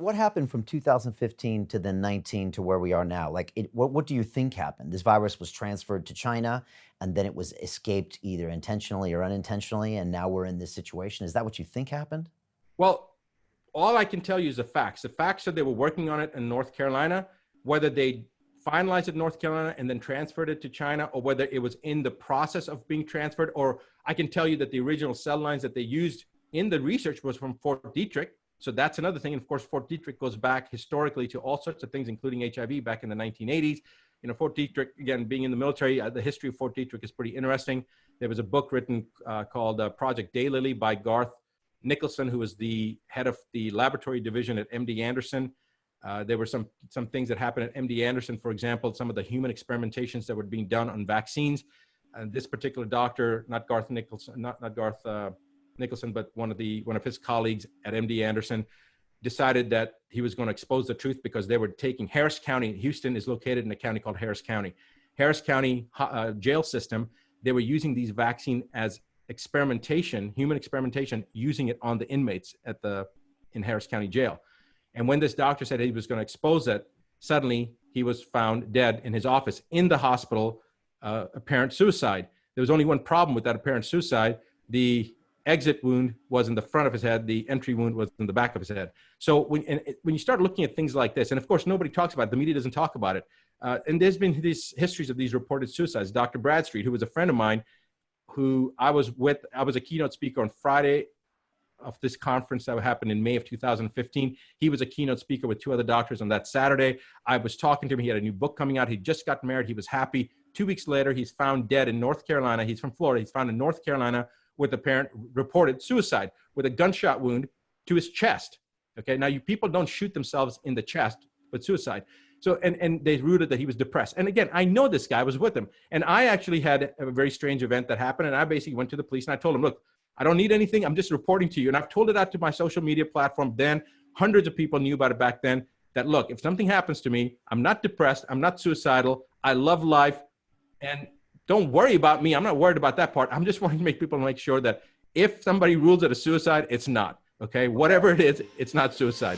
what happened from 2015 to then 19 to where we are now? Like, what do you think happened? This virus was transferred to China, and then it was escaped either intentionally or unintentionally, and now we're in this situation. Is that what you think happened? Well, all I can tell you is the facts. The facts are they were working on it in North Carolina. Whether they finalized it in North Carolina and then transferred it to China, or whether it was in the process of being transferred, or I can tell you that the original cell lines that they used in the research was from Fort Detrick. So that's another thing. And of course, Fort Detrick goes back historically to all sorts of things, including HIV back in the 1980s. You know, Fort Detrick, again, being in the military, the history of Fort Detrick is pretty interesting. There was a book written called Project Daylily by Garth Nicholson, who was the head of the laboratory division at MD Anderson. There were some things that happened at MD Anderson, for example, some of the human experimentations that were being done on vaccines. And this particular doctor, not Garth Nicholson, not Garth Nicholson, but one of his colleagues at MD Anderson, decided that he was going to expose the truth because they were taking Harris County. Houston is located in a county called Harris County. Harris County jail system, they were using these vaccine as experimentation, human experimentation, using it on the inmates in Harris County jail. And when this doctor said he was going to expose it, suddenly he was found dead in his office in the hospital, apparent suicide. There was only one problem with that apparent suicide. The exit wound was in the front of his head. The entry wound was in the back of his head. So when you start looking at things like this, and of course, nobody talks about it, the media doesn't talk about it. And there's been these histories of these reported suicides. Dr. Bradstreet, who was a friend of mine, who I was a keynote speaker on Friday of this conference that happened in May of 2015. He was a keynote speaker with two other doctors on that Saturday. I was talking to him. He had a new book coming out. He just got married. He was happy. 2 weeks later, he's found dead in North Carolina. He's from Florida. He's found in North Carolina with apparent reported suicide with a gunshot wound to his chest. Okay, now people don't shoot themselves in the chest, but suicide. So, and they rooted that he was depressed. And again, I know this guy, I was with him. And I actually had a very strange event that happened. And I basically went to the police and I told him, look, I don't need anything. I'm just reporting to you. And I've told it out to my social media platform then. Hundreds of people knew about it back then. That, look, if something happens to me, I'm not depressed. I'm not suicidal. I love life. And don't worry about me. I'm not worried about that part. I'm just wanting to make people make sure that if somebody rules it a suicide, it's not. Okay? Whatever it is, it's not suicide.